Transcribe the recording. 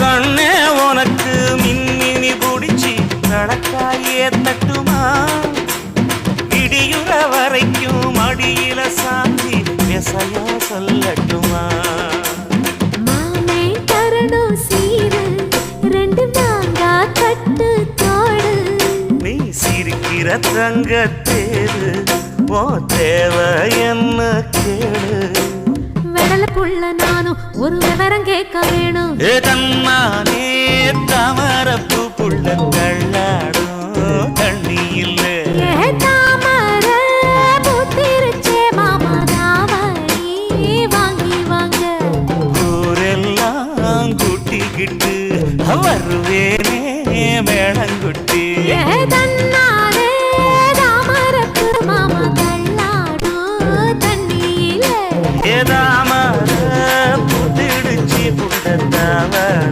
கண்ணே உனக்கு மின்மினி பிடிச்சி நடக்காயே தட்டுமா இடியுற வரைக்கும் அடியில சாந்தி விசையா சொல்லட்டுமா மாமே தரணும் சீரு ரெண்டு மாங்கா கட்டு தோடு நீ சிரிக்கிற தங்க தேரு ஓ தேவை என்ன கேளு வெடல புள்ள நானும் ஒரு விவரம் கேட்க வேணும் ஏ தன்னானே தாமரப்பூ புள்ள தள்ளாடும் தண்ணி இல்ல ஏ தாமர பூத்திருச்சே மாமா தாவணி வாங்கி வாங்க ஊரெல்லாம் கூட்டிக்கிட்டு வருவேனே மேளங்குட்டி ஏ தன்னா